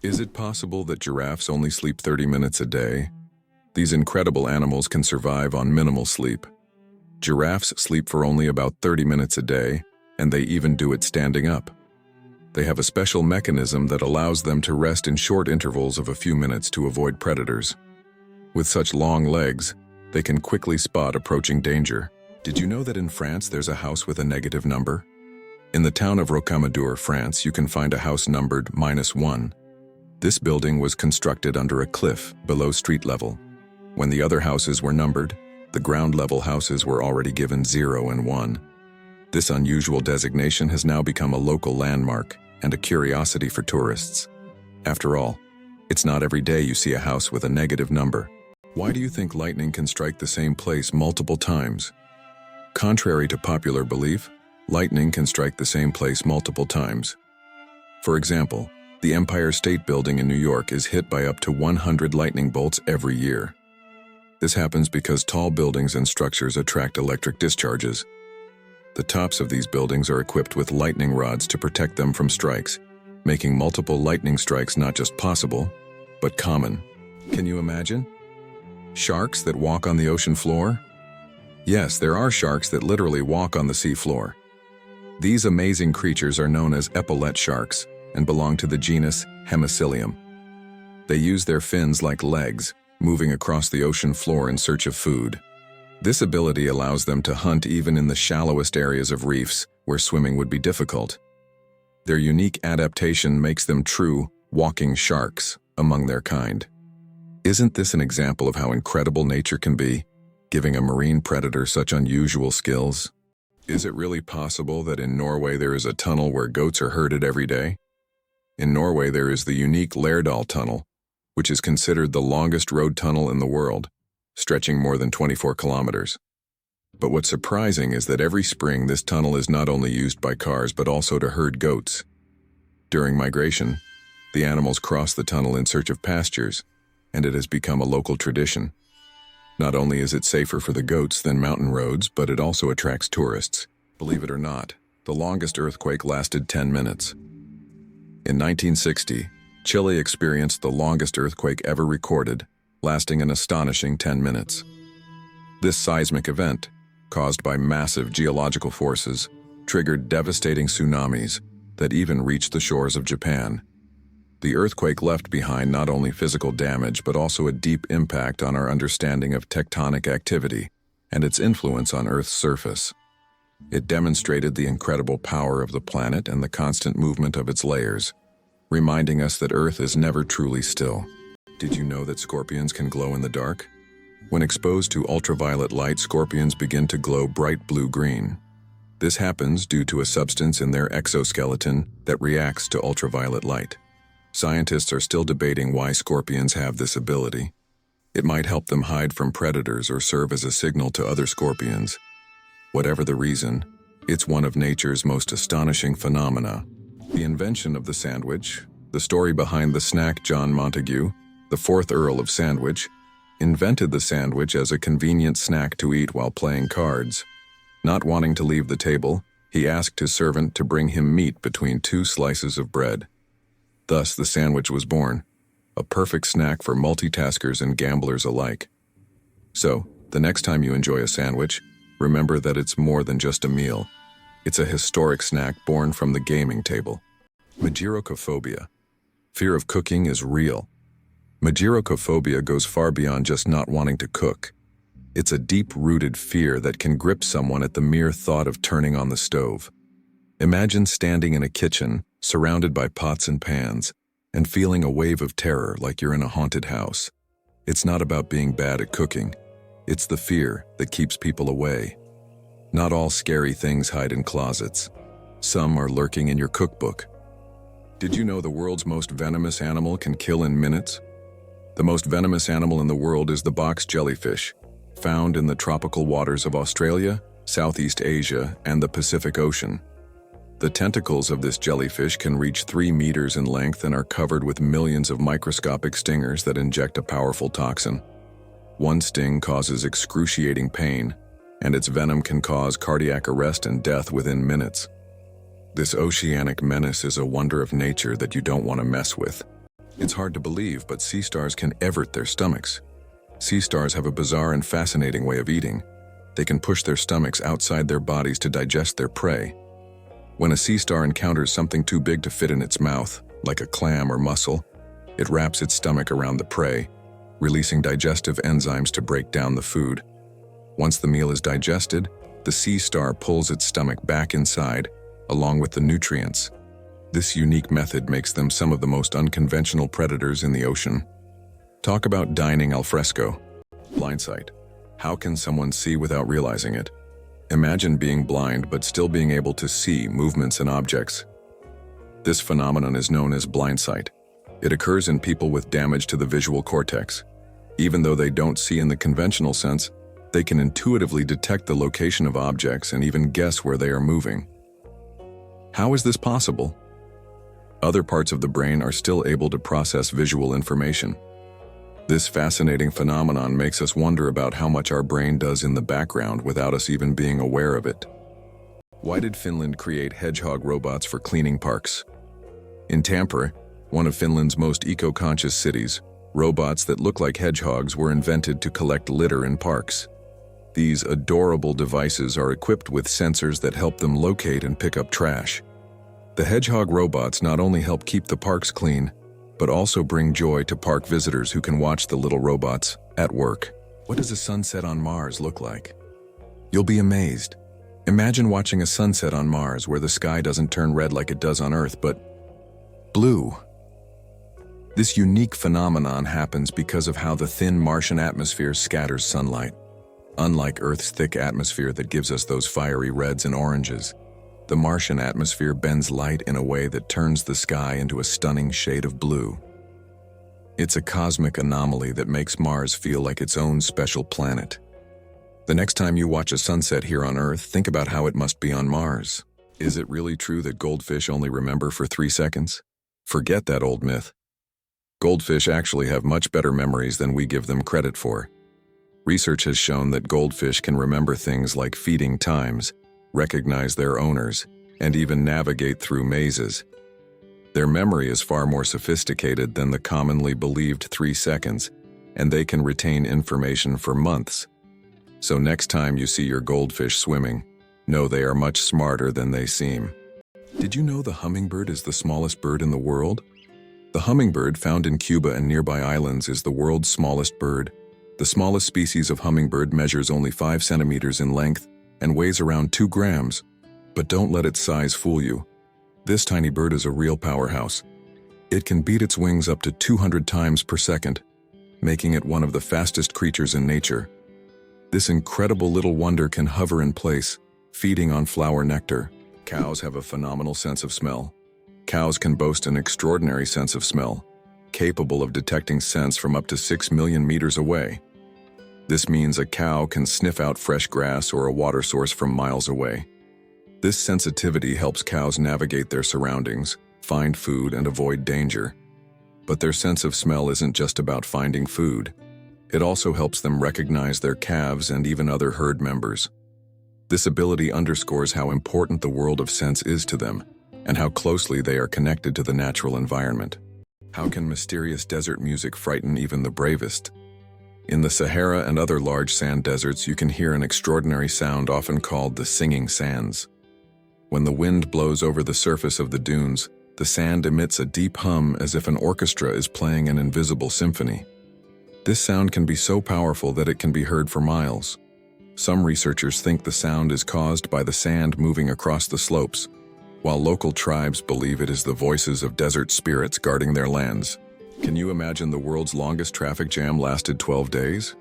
Is it possible that giraffes only sleep 30 minutes a day? These incredible animals can survive on minimal sleep. Giraffes sleep for only about 30 minutes a day, and they even do it standing up. They have a special mechanism that allows them to rest in short intervals of a few minutes to avoid predators. With such long legs, they can quickly spot approaching danger. Did you know that in France there's a house with a negative number? In the town of Rocamadour, France, you can find a house numbered -1. This building was constructed under a cliff below street level. When the other houses were numbered, the ground-level houses were already given 0 and 1. This unusual designation has now become a local landmark and a curiosity for tourists. After all, it's not every day you see a house with a negative number. Why do you think lightning can strike the same place multiple times? Contrary to popular belief, lightning can strike the same place multiple times. For example, the Empire State Building in New York is hit by up to 100 lightning bolts every year. This happens because tall buildings and structures attract electric discharges. The tops of these buildings are equipped with lightning rods to protect them from strikes, making multiple lightning strikes not just possible, but common. Can you imagine? Sharks that walk on the ocean floor? Yes, there are sharks that literally walk on the sea floor. These amazing creatures are known as epaulette sharks and belong to the genus Hemicillium. They use their fins like legs, moving across the ocean floor in search of food. This ability allows them to hunt even in the shallowest areas of reefs, where swimming would be difficult. Their unique adaptation makes them true walking sharks among their kind. Isn't this an example of how incredible nature can be, giving a marine predator such unusual skills? Is it really possible that in Norway there is a tunnel where goats are herded every day? In Norway there is the unique Lærdal Tunnel, which is considered the longest road tunnel in the world, stretching more than 24 kilometers. But what's surprising is that every spring this tunnel is not only used by cars but also to herd goats. During migration, the animals cross the tunnel in search of pastures, and it has become a local tradition. Not only is it safer for the goats than mountain roads, but it also attracts tourists. Believe it or not, the longest earthquake lasted 10 minutes. In 1960, Chile experienced the longest earthquake ever recorded, lasting an astonishing 10 minutes. This seismic event, caused by massive geological forces, triggered devastating tsunamis that even reached the shores of Japan. The earthquake left behind not only physical damage but also a deep impact on our understanding of tectonic activity and its influence on Earth's surface. It demonstrated the incredible power of the planet and the constant movement of its layers, reminding us that Earth is never truly still. Did you know that scorpions can glow in the dark? When exposed to ultraviolet light, scorpions begin to glow bright blue-green. This happens due to a substance in their exoskeleton that reacts to ultraviolet light. Scientists are still debating why scorpions have this ability. It might help them hide from predators or serve as a signal to other scorpions. Whatever the reason, it's one of nature's most astonishing phenomena. The invention of the sandwich, the story behind the snack. John Montagu, the 4th Earl of Sandwich, invented the sandwich as a convenient snack to eat while playing cards. Not wanting to leave the table, he asked his servant to bring him meat between 2 slices of bread. Thus, the sandwich was born, a perfect snack for multitaskers and gamblers alike. So, the next time you enjoy a sandwich, remember that it's more than just a meal. It's a historic snack born from the gaming table. Mageirocophobia. Fear of cooking is real. Mageirocophobia goes far beyond just not wanting to cook. It's a deep-rooted fear that can grip someone at the mere thought of turning on the stove. Imagine standing in a kitchen, surrounded by pots and pans, and feeling a wave of terror like you're in a haunted house. It's not about being bad at cooking. It's the fear that keeps people away. Not all scary things hide in closets. Some are lurking in your cookbook. Did you know the world's most venomous animal can kill in minutes? The most venomous animal in the world is the box jellyfish, found in the tropical waters of Australia, Southeast Asia, and the Pacific Ocean. The tentacles of this jellyfish can reach 3 meters in length and are covered with millions of microscopic stingers that inject a powerful toxin. One sting causes excruciating pain, and its venom can cause cardiac arrest and death within minutes. This oceanic menace is a wonder of nature that you don't want to mess with. It's hard to believe, but sea stars can evert their stomachs. Sea stars have a bizarre and fascinating way of eating. They can push their stomachs outside their bodies to digest their prey. When a sea star encounters something too big to fit in its mouth, like a clam or mussel, it wraps its stomach around the prey, releasing digestive enzymes to break down the food. Once the meal is digested, the sea star pulls its stomach back inside, along with the nutrients. This unique method makes them some of the most unconventional predators in the ocean. Talk about dining al fresco. Blindsight. How can someone see without realizing it? Imagine being blind but still being able to see movements and objects. This phenomenon is known as blindsight. It occurs in people with damage to the visual cortex. Even though they don't see in the conventional sense, they can intuitively detect the location of objects and even guess where they are moving. How is this possible? Other parts of the brain are still able to process visual information. This fascinating phenomenon makes us wonder about how much our brain does in the background without us even being aware of it. Why did Finland create hedgehog robots for cleaning parks? In Tampere, one of Finland's most eco-conscious cities, robots that look like hedgehogs were invented to collect litter in parks. These adorable devices are equipped with sensors that help them locate and pick up trash. The hedgehog robots not only help keep the parks clean, but also bring joy to park visitors who can watch the little robots at work. What does a sunset on Mars look like? You'll be amazed. Imagine watching a sunset on Mars where the sky doesn't turn red like it does on Earth, but blue. This unique phenomenon happens because of how the thin Martian atmosphere scatters sunlight. Unlike Earth's thick atmosphere that gives us those fiery reds and oranges, the Martian atmosphere bends light in a way that turns the sky into a stunning shade of blue. It's a cosmic anomaly that makes Mars feel like its own special planet. The next time you watch a sunset here on Earth, think about how it must be on Mars. Is it really true that goldfish only remember for 3 seconds? Forget that old myth. Goldfish actually have much better memories than we give them credit for. Research has shown that goldfish can remember things like feeding times, recognize their owners, and even navigate through mazes. Their memory is far more sophisticated than the commonly believed 3 seconds, and they can retain information for months. So next time you see your goldfish swimming, know they are much smarter than they seem. Did you know the hummingbird is the smallest bird in the world? The hummingbird, found in Cuba and nearby islands, is the world's smallest bird. The smallest species of hummingbird measures only 5 centimeters in length and weighs around 2 grams. But don't let its size fool you. This tiny bird is a real powerhouse. It can beat its wings up to 200 times per second, making it one of the fastest creatures in nature. This incredible little wonder can hover in place, feeding on flower nectar. Cows have a phenomenal sense of smell. Cows can boast an extraordinary sense of smell, capable of detecting scents from up to 6 million meters away. This means a cow can sniff out fresh grass or a water source from miles away. This sensitivity helps cows navigate their surroundings, find food, and avoid danger. But their sense of smell isn't just about finding food. It also helps them recognize their calves and even other herd members. This ability underscores how important the world of scents is to them, and how closely they are connected to the natural environment. How can mysterious desert music frighten even the bravest? In the Sahara and other large sand deserts, you can hear an extraordinary sound often called the singing sands. When the wind blows over the surface of the dunes, the sand emits a deep hum as if an orchestra is playing an invisible symphony. This sound can be so powerful that it can be heard for miles. Some researchers think the sound is caused by the sand moving across the slopes, while local tribes believe it is the voices of desert spirits guarding their lands. Can you imagine the world's longest traffic jam lasted 12 days?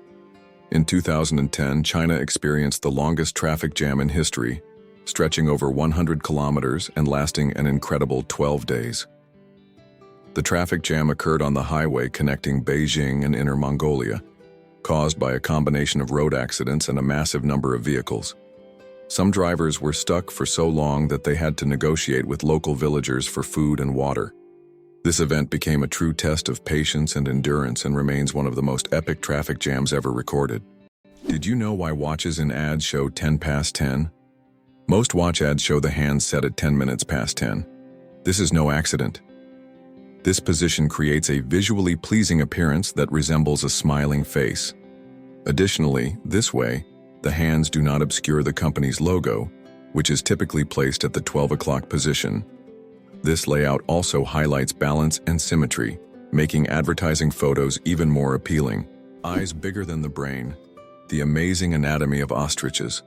In 2010, China experienced the longest traffic jam in history, stretching over 100 kilometers and lasting an incredible 12 days. The traffic jam occurred on the highway connecting Beijing and Inner Mongolia, caused by a combination of road accidents and a massive number of vehicles. Some drivers were stuck for so long that they had to negotiate with local villagers for food and water. This event became a true test of patience and endurance and remains one of the most epic traffic jams ever recorded. Did you know why watches in ads show 10 past 10? Most watch ads show the hands set at 10 minutes past 10. This is no accident. This position creates a visually pleasing appearance that resembles a smiling face. Additionally, this way, the hands do not obscure the company's logo, which is typically placed at the 12 o'clock position. This layout also highlights balance and symmetry, making advertising photos even more appealing. Eyes bigger than the brain. The amazing anatomy of ostriches.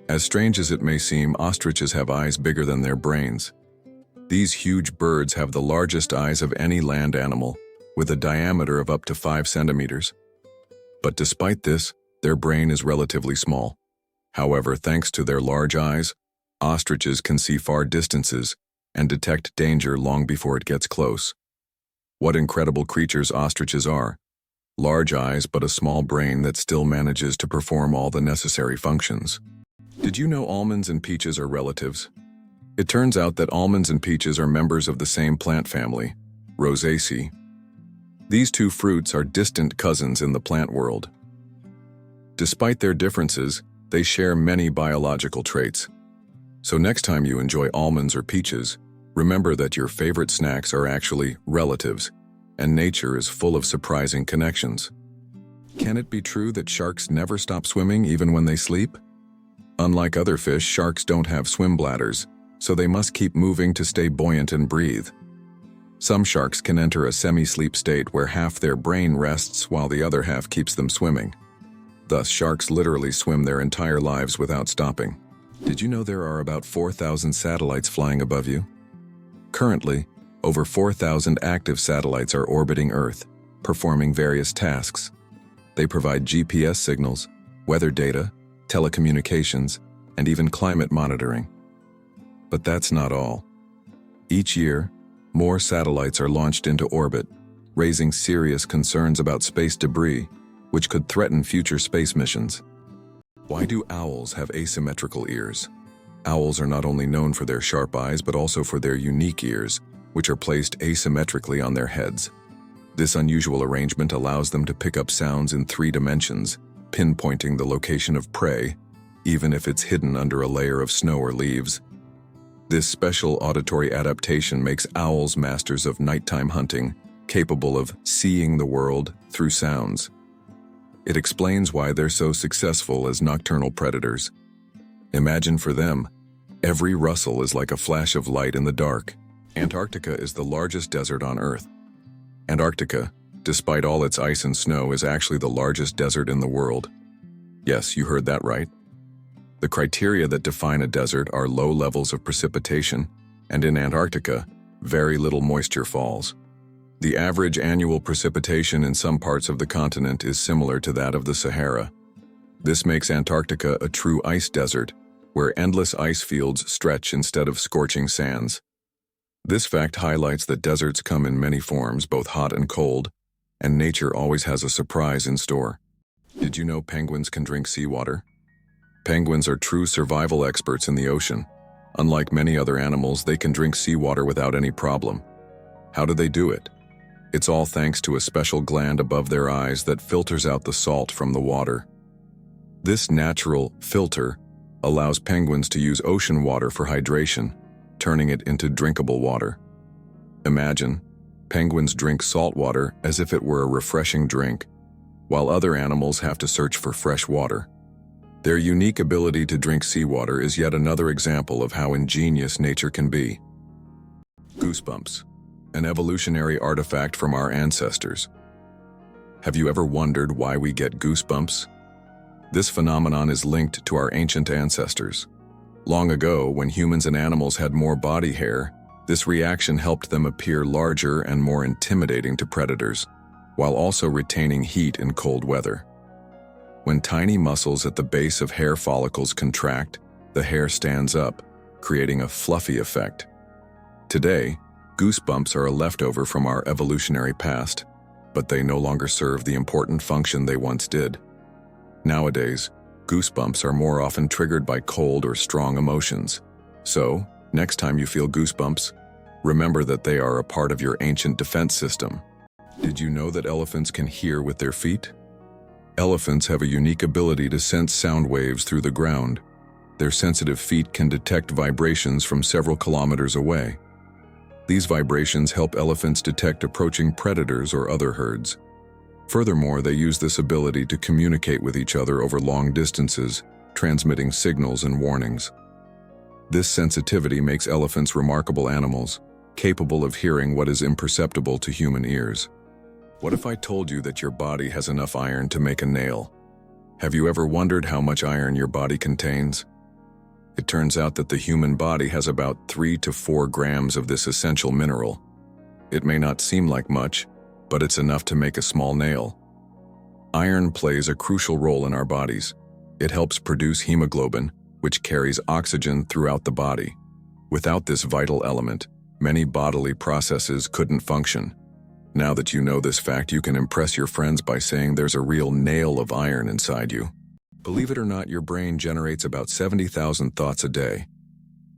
As strange as it may seem, ostriches have eyes bigger than their brains. These huge birds have the largest eyes of any land animal, with a diameter of up to 5 centimeters. But despite this, their brain is relatively small. However, thanks to their large eyes, ostriches can see far distances and detect danger long before it gets close. What incredible creatures ostriches are. Large eyes but a small brain that still manages to perform all the necessary functions. Did you know almonds and peaches are relatives? It turns out that almonds and peaches are members of the same plant family, Rosaceae. These two fruits are distant cousins in the plant world. Despite their differences, they share many biological traits. So next time you enjoy almonds or peaches, remember that your favorite snacks are actually relatives, and nature is full of surprising connections. Can it be true that sharks never stop swimming even when they sleep? Unlike other fish, sharks don't have swim bladders, so they must keep moving to stay buoyant and breathe. Some sharks can enter a semi-sleep state where half their brain rests while the other half keeps them swimming. Thus, sharks literally swim their entire lives without stopping. Did you know there are about 4,000 satellites flying above you? Currently, over 4,000 active satellites are orbiting Earth, performing various tasks. They provide GPS signals, weather data, telecommunications, and even climate monitoring. But that's not all. Each year, more satellites are launched into orbit, raising serious concerns about space debris, which could threaten future space missions. Why do owls have asymmetrical ears? Owls are not only known for their sharp eyes but also for their unique ears, which are placed asymmetrically on their heads. This unusual arrangement allows them to pick up sounds in 3 dimensions, pinpointing the location of prey, even if it's hidden under a layer of snow or leaves. This special auditory adaptation makes owls masters of nighttime hunting, capable of seeing the world through sounds. It explains why they're so successful as nocturnal predators. Imagine for them, every rustle is like a flash of light in the dark. Antarctica is the largest desert on Earth. Antarctica, despite all its ice and snow, is actually the largest desert in the world. Yes, you heard that right. The criteria that define a desert are low levels of precipitation, and in Antarctica, very little moisture falls. The average annual precipitation in some parts of the continent is similar to that of the Sahara. This makes Antarctica a true ice desert, where endless ice fields stretch instead of scorching sands. This fact highlights that deserts come in many forms, both hot and cold, and nature always has a surprise in store. Did you know penguins can drink seawater? Penguins are true survival experts in the ocean. Unlike many other animals, they can drink seawater without any problem. How do they do it? It's all thanks to a special gland above their eyes that filters out the salt from the water. This natural filter allows penguins to use ocean water for hydration, turning it into drinkable water. Imagine, penguins drink salt water as if it were a refreshing drink, while other animals have to search for fresh water. Their unique ability to drink seawater is yet another example of how ingenious nature can be. Goosebumps, an evolutionary artifact from our ancestors. Have you ever wondered why we get goosebumps? This phenomenon is linked to our ancient ancestors. Long ago, when humans and animals had more body hair, this reaction helped them appear larger and more intimidating to predators, while also retaining heat in cold weather. When tiny muscles at the base of hair follicles contract, the hair stands up, creating a fluffy effect. Today, goosebumps are a leftover from our evolutionary past, but they no longer serve the important function they once did. Nowadays, goosebumps are more often triggered by cold or strong emotions. So, next time you feel goosebumps, remember that they are a part of your ancient defense system. Did you know that elephants can hear with their feet? Elephants have a unique ability to sense sound waves through the ground. Their sensitive feet can detect vibrations from several kilometers away. These vibrations help elephants detect approaching predators or other herds. Furthermore, they use this ability to communicate with each other over long distances, transmitting signals and warnings. This sensitivity makes elephants remarkable animals, capable of hearing what is imperceptible to human ears. What if I told you that your body has enough iron to make a nail? Have you ever wondered how much iron your body contains? It turns out that the human body has about 3 to 4 grams of this essential mineral. It may not seem like much, but it's enough to make a small nail. Iron plays a crucial role in our bodies. It helps produce hemoglobin, which carries oxygen throughout the body. Without this vital element, many bodily processes couldn't function. Now that you know this fact, you can impress your friends by saying there's a real nail of iron inside you. Believe it or not, your brain generates about 70,000 thoughts a day.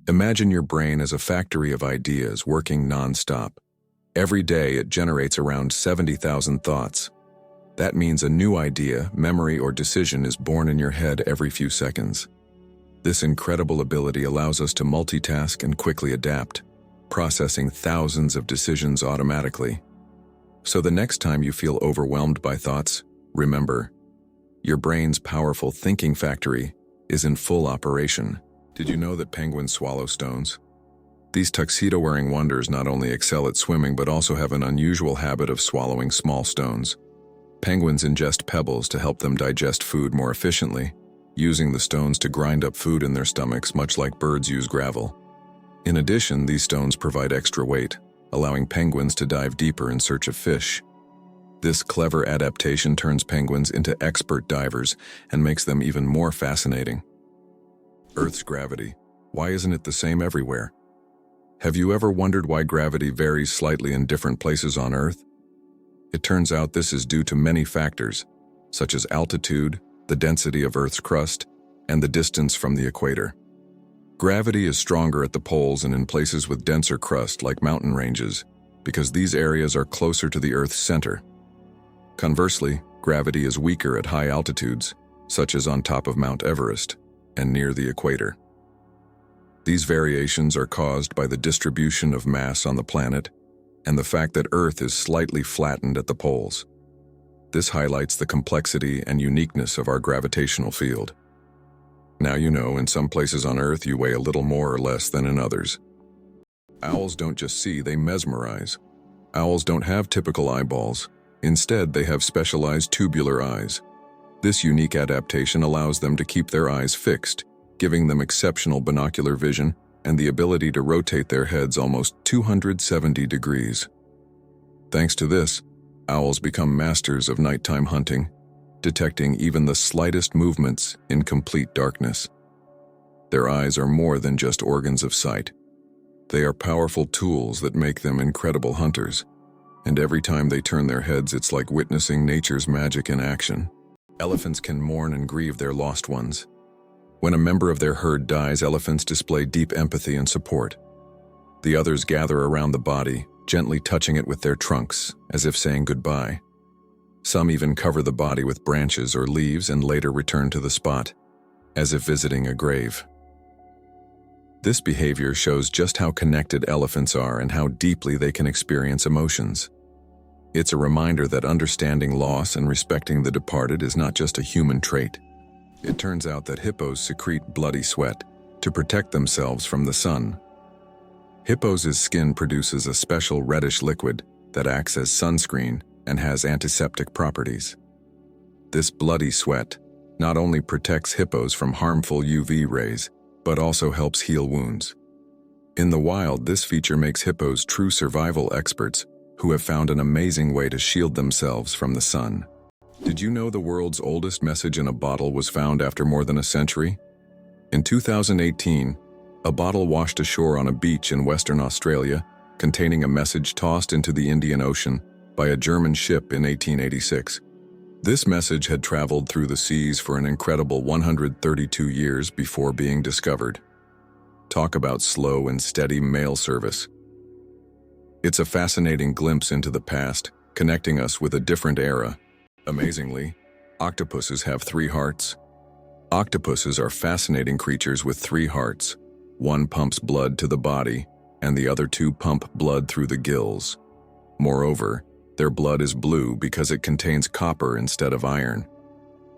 Imagine your brain as a factory of ideas working non-stop. Every day it generates around 70,000 thoughts. That means a new idea, memory, or decision is born in your head every few seconds. This incredible ability allows us to multitask and quickly adapt, processing thousands of decisions automatically. So the next time you feel overwhelmed by thoughts, remember, your brain's powerful thinking factory is in full operation. Did you know that penguins swallow stones? These tuxedo-wearing wonders not only excel at swimming but also have an unusual habit of swallowing small stones. Penguins ingest pebbles to help them digest food more efficiently, using the stones to grind up food in their stomachs, much like birds use gravel. In addition, these stones provide extra weight, allowing penguins to dive deeper in search of fish. This clever adaptation turns penguins into expert divers and makes them even more fascinating. Earth's gravity. Why isn't it the same everywhere? Have you ever wondered why gravity varies slightly in different places on Earth? It turns out this is due to many factors, such as altitude, the density of Earth's crust, and the distance from the equator. Gravity is stronger at the poles and in places with denser crust like mountain ranges, because these areas are closer to the Earth's center. Conversely, gravity is weaker at high altitudes, such as on top of Mount Everest and near the equator. These variations are caused by the distribution of mass on the planet and the fact that Earth is slightly flattened at the poles. This highlights the complexity and uniqueness of our gravitational field. Now you know, in some places on Earth you weigh a little more or less than in others. Owls don't just see, they mesmerize. Owls don't have typical eyeballs. Instead, they have specialized tubular eyes. This unique adaptation allows them to keep their eyes fixed, giving them exceptional binocular vision and the ability to rotate their heads almost 270 degrees. Thanks to this, owls become masters of nighttime hunting, detecting even the slightest movements in complete darkness. Their eyes are more than just organs of sight. They are powerful tools that make them incredible hunters. And every time they turn their heads, it's like witnessing nature's magic in action. Elephants can mourn and grieve their lost ones. When a member of their herd dies, elephants display deep empathy and support. The others gather around the body, gently touching it with their trunks, as if saying goodbye. Some even cover the body with branches or leaves and later return to the spot, as if visiting a grave. This behavior shows just how connected elephants are and how deeply they can experience emotions. It's a reminder that understanding loss and respecting the departed is not just a human trait. It turns out that hippos secrete bloody sweat to protect themselves from the sun. Hippos' skin produces a special reddish liquid that acts as sunscreen and has antiseptic properties. This bloody sweat not only protects hippos from harmful UV rays, but also helps heal wounds. In the wild, this feature makes hippos true survival experts who have found an amazing way to shield themselves from the sun. Did you know the world's oldest message in a bottle was found after more than a century? In 2018, a bottle washed ashore on a beach in Western Australia, containing a message tossed into the Indian Ocean by a German ship in 1886. This message had traveled through the seas for an incredible 132 years before being discovered. Talk about slow and steady mail service. It's a fascinating glimpse into the past, connecting us with a different era. Amazingly, octopuses have 3 hearts. Octopuses are fascinating creatures with 3 hearts. One pumps blood to the body, and the other two pump blood through the gills. Moreover, their blood is blue because it contains copper instead of iron.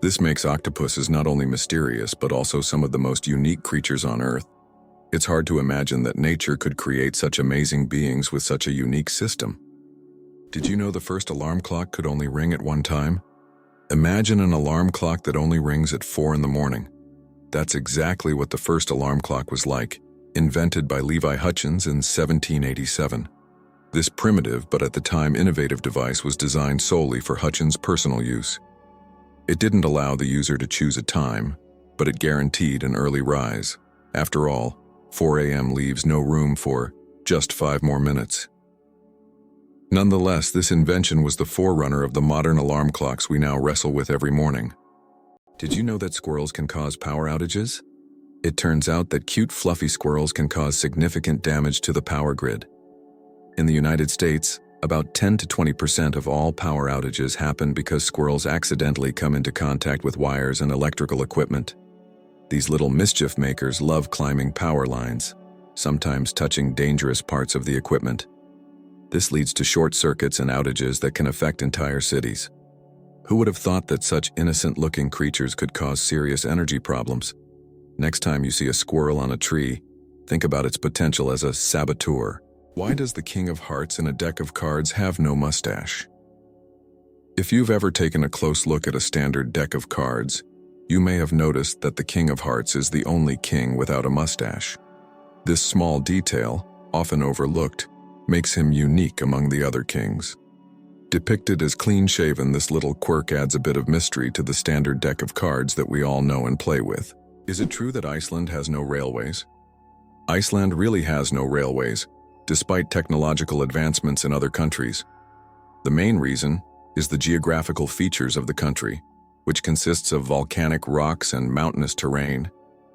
This makes octopuses not only mysterious but also some of the most unique creatures on Earth. It's hard to imagine that nature could create such amazing beings with such a unique system. Did you know the first alarm clock could only ring at one time? Imagine an alarm clock that only rings at 4 in the morning. That's exactly what the first alarm clock was like, invented by Levi Hutchins in 1787. This primitive but at the time innovative device was designed solely for Hutchins' personal use. It didn't allow the user to choose a time, but it guaranteed an early rise. After all, 4 a.m. leaves no room for just 5 more minutes. Nonetheless, this invention was the forerunner of the modern alarm clocks we now wrestle with every morning. Did you know that squirrels can cause power outages? It turns out that cute fluffy squirrels can cause significant damage to the power grid. In the United States, about 10 to 20% of all power outages happen because squirrels accidentally come into contact with wires and electrical equipment. These little mischief makers love climbing power lines, sometimes touching dangerous parts of the equipment. This leads to short circuits and outages that can affect entire cities. Who would have thought that such innocent-looking creatures could cause serious energy problems? Next time you see a squirrel on a tree, think about its potential as a saboteur. Why does the King of Hearts in a deck of cards have no mustache? If you've ever taken a close look at a standard deck of cards, you may have noticed that the King of Hearts is the only king without a mustache. This small detail, often overlooked, makes him unique among the other kings. Depicted as clean-shaven, this little quirk adds a bit of mystery to the standard deck of cards that we all know and play with. Is it true that Iceland has no railways? Iceland really has no railways, despite technological advancements in other countries. The main reason is the geographical features of the country, which consists of volcanic rocks and mountainous terrain,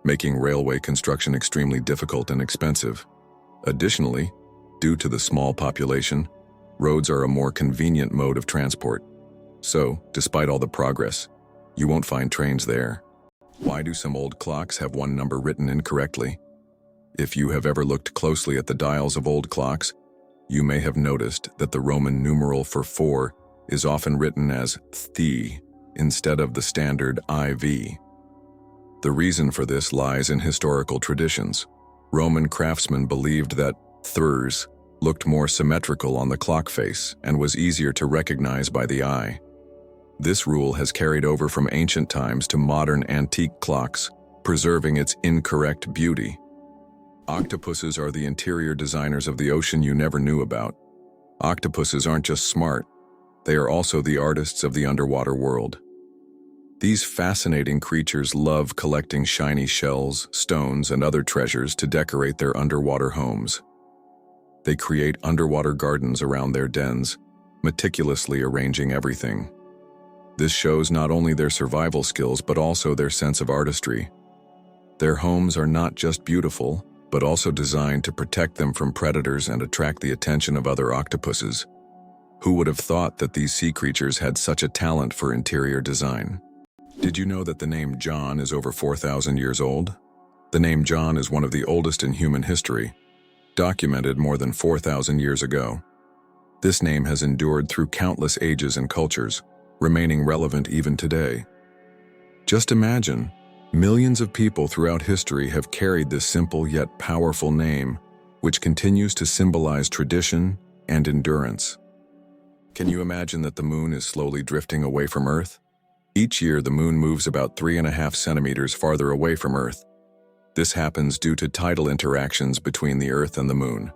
making railway construction extremely difficult and expensive. Additionally, due to the small population, roads are a more convenient mode of transport. So, despite all the progress, you won't find trains there. Why do some old clocks have one number written incorrectly? If you have ever looked closely at the dials of old clocks, you may have noticed that the Roman numeral for 4 is often written as th instead of the standard IV. The reason for this lies in historical traditions. Roman craftsmen believed that thurs looked more symmetrical on the clock face and was easier to recognize by the eye. This rule has carried over from ancient times to modern antique clocks, preserving its incorrect beauty. Octopuses are the interior designers of the ocean you never knew about. Octopuses aren't just smart, they are also the artists of the underwater world. These fascinating creatures love collecting shiny shells, stones, and other treasures to decorate their underwater homes. They create underwater gardens around their dens, meticulously arranging everything. This shows not only their survival skills but also their sense of artistry. Their homes are not just beautiful, but also designed to protect them from predators and attract the attention of other octopuses. Who would have thought that these sea creatures had such a talent for interior design? Did you know that the name John is over 4,000 years old? The name John is one of the oldest in human history, documented more than 4,000 years ago. This name has endured through countless ages and cultures, remaining relevant even today. Just imagine, millions of people throughout history have carried this simple yet powerful name, which continues to symbolize tradition and endurance. Can you imagine that the moon is slowly drifting away from Earth? Each year, the moon moves about 3.5 centimeters farther away from Earth. This happens due to tidal interactions between the Earth and the moon.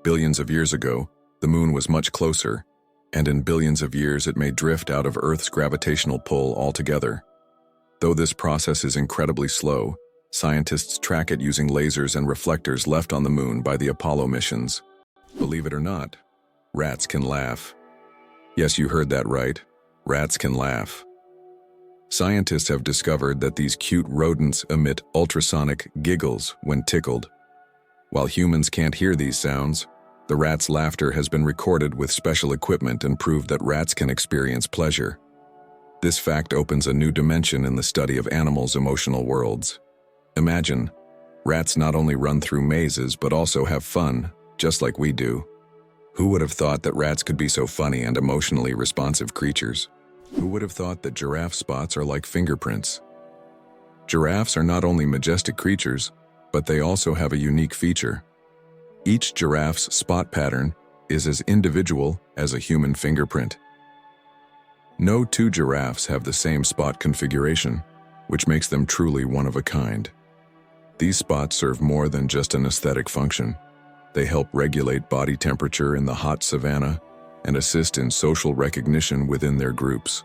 Billions of years ago, the moon was much closer, and in billions of years it may drift out of Earth's gravitational pull altogether. Though this process is incredibly slow, scientists track it using lasers and reflectors left on the moon by the Apollo missions. Believe it or not, rats can laugh. Yes, you heard that right. Rats can laugh. Scientists have discovered that these cute rodents emit ultrasonic giggles when tickled. While humans can't hear these sounds, the rat's laughter has been recorded with special equipment and proved that rats can experience pleasure. This fact opens a new dimension in the study of animals' emotional worlds. Imagine, rats not only run through mazes but also have fun, just like we do. Who would have thought that rats could be so funny and emotionally responsive creatures? Who would have thought that giraffe spots are like fingerprints? Giraffes are not only majestic creatures, but they also have a unique feature. Each giraffe's spot pattern is as individual as a human fingerprint. No two giraffes have the same spot configuration, which makes them truly one of a kind. These spots serve more than just an aesthetic function. They help regulate body temperature in the hot savanna and assist in social recognition within their groups.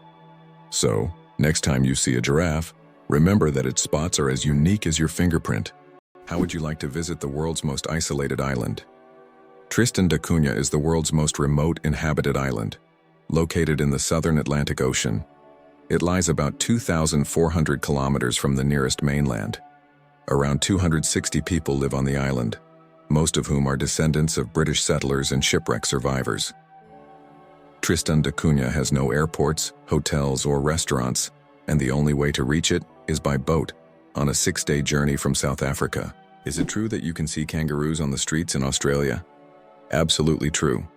So, next time you see a giraffe, remember that its spots are as unique as your fingerprint. How would you like to visit the world's most isolated island? Tristan da Cunha is the world's most remote inhabited island, located in the southern Atlantic Ocean. It lies about 2,400 kilometers from the nearest mainland. Around 260 people live on the island, most of whom are descendants of British settlers and shipwreck survivors. Tristan da Cunha has no airports, hotels, or restaurants, and the only way to reach it is by boat, on a 6-day journey from South Africa. Is it true that you can see kangaroos on the streets in Australia? Absolutely true.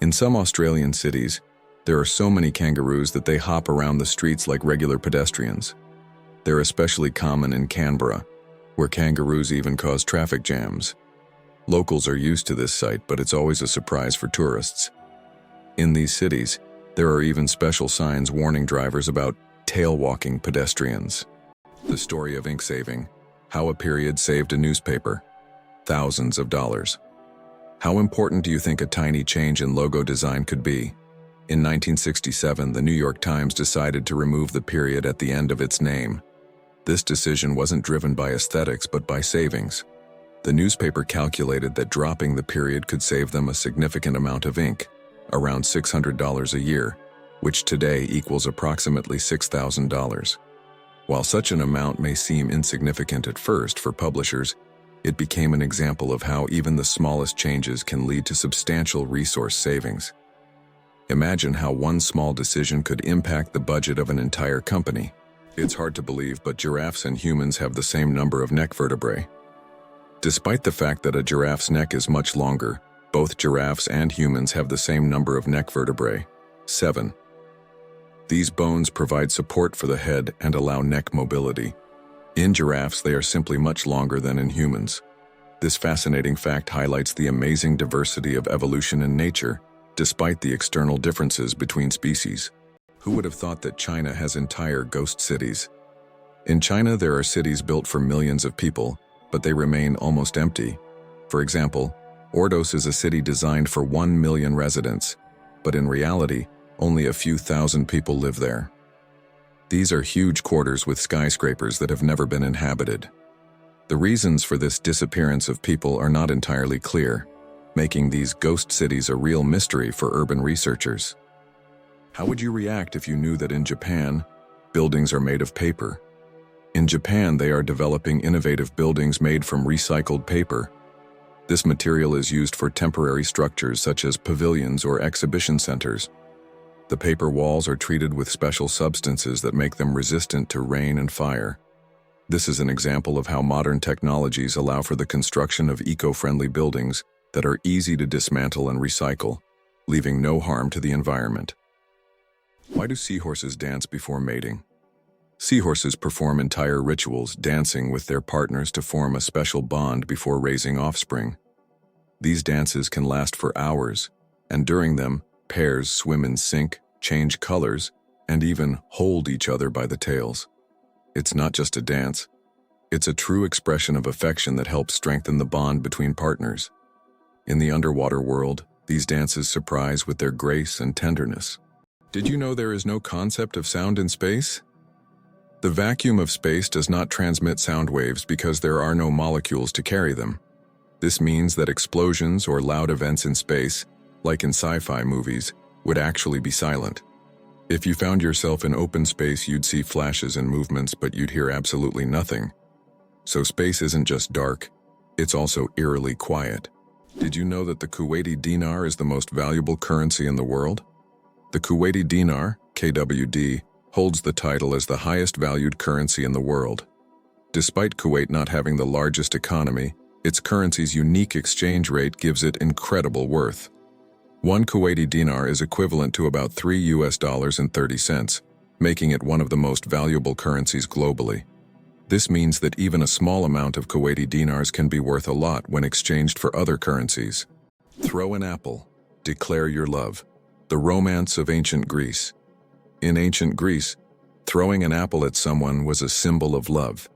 In some Australian cities, there are so many kangaroos that they hop around the streets like regular pedestrians. They're especially common in Canberra, where kangaroos even cause traffic jams. Locals are used to this sight, but it's always a surprise for tourists. In these cities, there are even special signs warning drivers about tail-walking pedestrians. The story of ink saving, how a period saved a newspaper, thousands of dollars. How important do you think a tiny change in logo design could be? In 1967, the New York Times decided to remove the period at the end of its name. This decision wasn't driven by aesthetics but by savings. The newspaper calculated that dropping the period could save them a significant amount of ink, around $600 a year, which today equals approximately $6,000. While such an amount may seem insignificant at first for publishers, it became an example of how even the smallest changes can lead to substantial resource savings. Imagine how one small decision could impact the budget of an entire company. It's hard to believe, but giraffes and humans have the same number of neck vertebrae. Despite the fact that a giraffe's neck is much longer, both giraffes and humans have the same number of neck vertebrae, 7. These bones provide support for the head and allow neck mobility. In giraffes, they are simply much longer than in humans. This fascinating fact highlights the amazing diversity of evolution in nature, despite the external differences between species. Who would have thought that China has entire ghost cities? In China, there are cities built for millions of people, but they remain almost empty. For example, Ordos is a city designed for 1 million residents, but in reality, only a few thousand people live there. These are huge quarters with skyscrapers that have never been inhabited. The reasons for this disappearance of people are not entirely clear, making these ghost cities a real mystery for urban researchers. How would you react if you knew that in Japan, buildings are made of paper? In Japan, they are developing innovative buildings made from recycled paper. This material is used for temporary structures such as pavilions or exhibition centers. The paper walls are treated with special substances that make them resistant to rain and fire. This is an example of how modern technologies allow for the construction of eco-friendly buildings that are easy to dismantle and recycle, leaving no harm to the environment. Why do seahorses dance before mating? Seahorses perform entire rituals dancing with their partners to form a special bond before raising offspring. These dances can last for hours, and during them, pairs swim in sync, change colors, and even hold each other by the tails. It's not just a dance. It's a true expression of affection that helps strengthen the bond between partners. In the underwater world, these dances surprise with their grace and tenderness. Did you know there is no concept of sound in space? The vacuum of space does not transmit sound waves because there are no molecules to carry them. This means that explosions or loud events in space, like in sci-fi movies, would actually be silent. If you found yourself in open space, you'd see flashes and movements, but you'd hear absolutely nothing. So space isn't just dark, it's also eerily quiet. Did you know that the Kuwaiti Dinar is the most valuable currency in the world? The Kuwaiti Dinar, KWD, holds the title as the highest valued currency in the world. Despite Kuwait not having the largest economy, Its currency's unique exchange rate gives it incredible worth. One Kuwaiti dinar is equivalent to about $3.30, making it one of the most valuable currencies globally. This means that even a small amount of Kuwaiti dinars can be worth a lot when exchanged for other currencies. Throw an apple. Declare your love. The romance of ancient Greece. In ancient Greece, throwing an apple at someone was a symbol of love.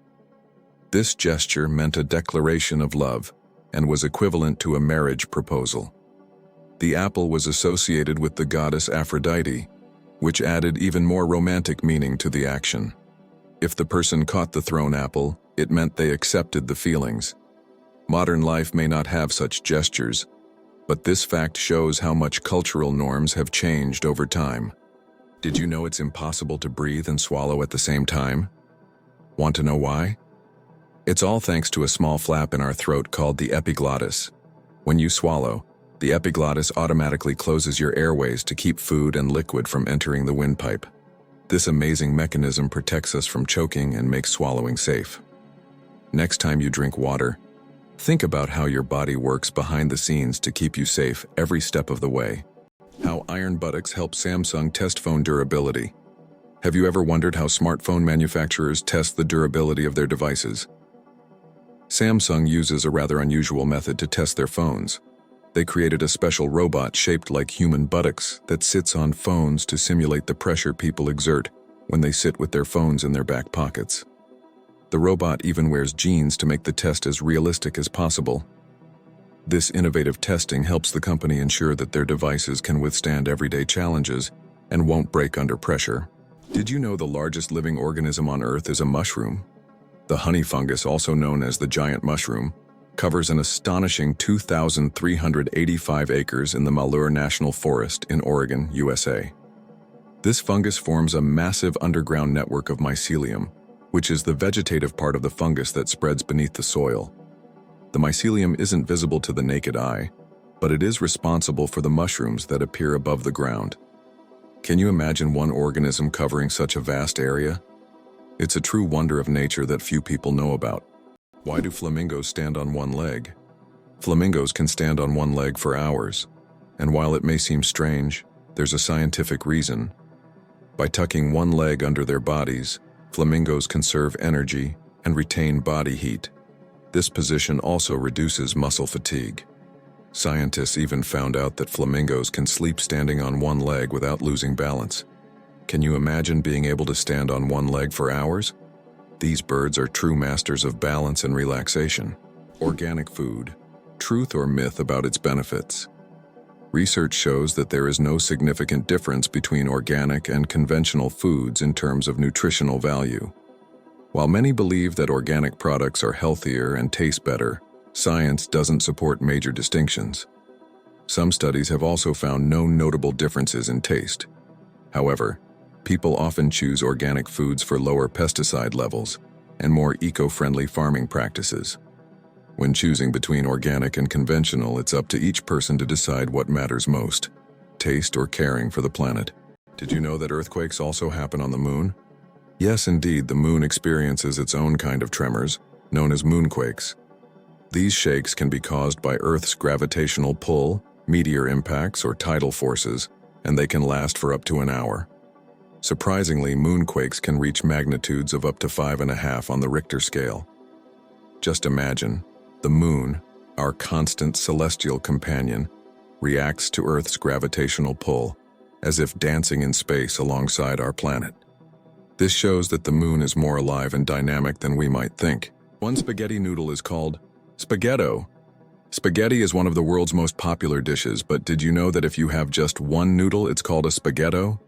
This gesture meant a declaration of love and was equivalent to a marriage proposal. The apple was associated with the goddess Aphrodite, which added even more romantic meaning to the action. If the person caught the thrown apple, it meant they accepted the feelings. Modern life may not have such gestures, but this fact shows how much cultural norms have changed over time. Did you know it's impossible to breathe and swallow at the same time? Want to know why? It's all thanks to a small flap in our throat called the epiglottis. When you swallow, the epiglottis automatically closes your airways to keep food and liquid from entering the windpipe. This amazing mechanism protects us from choking and makes swallowing safe. Next time you drink water, think about how your body works behind the scenes to keep you safe every step of the way. How iron buttocks help Samsung test phone durability. Have you ever wondered how smartphone manufacturers test the durability of their devices? Samsung uses a rather unusual method to test their phones. They created a special robot shaped like human buttocks that sits on phones to simulate the pressure people exert when they sit with their phones in their back pockets. The robot even wears jeans to make the test as realistic as possible. This innovative testing helps the company ensure that their devices can withstand everyday challenges and won't break under pressure. Did you know the largest living organism on Earth is a mushroom? The honey fungus, also known as the giant mushroom, covers an astonishing 2,385 acres in the Malheur National Forest in Oregon, USA. This fungus forms a massive underground network of mycelium, which is the vegetative part of the fungus that spreads beneath the soil. The mycelium isn't visible to the naked eye, but it is responsible for the mushrooms that appear above the ground. Can you imagine one organism covering such a vast area? It's a true wonder of nature that few people know about. Why do flamingos stand on one leg? Flamingos can stand on one leg for hours, and while it may seem strange, there's a scientific reason. By tucking one leg under their bodies, flamingos conserve energy and retain body heat. This position also reduces muscle fatigue. Scientists even found out that flamingos can sleep standing on one leg without losing balance. Can you imagine being able to stand on one leg for hours? These birds are true masters of balance and relaxation. Organic food. Truth or myth about its benefits? Research shows that there is no significant difference between organic and conventional foods in terms of nutritional value. While many believe that organic products are healthier and taste better, science doesn't support major distinctions. Some studies have also found no notable differences in taste. However, people often choose organic foods for lower pesticide levels and more eco-friendly farming practices. When choosing between organic and conventional, it's up to each person to decide what matters most, taste or caring for the planet. Did you know that earthquakes also happen on the moon? Yes, indeed, the moon experiences its own kind of tremors, known as moonquakes. These shakes can be caused by Earth's gravitational pull, meteor impacts, or tidal forces, and they can last for up to an hour. Surprisingly, moonquakes can reach magnitudes of up to 5.5 on the Richter scale. Just imagine, the moon, our constant celestial companion, reacts to Earth's gravitational pull, as if dancing in space alongside our planet. This shows that the moon is more alive and dynamic than we might think. One spaghetti noodle is called spaghetto. Spaghetti is one of the world's most popular dishes, but did you know that if you have just one noodle, it's called a spaghetto?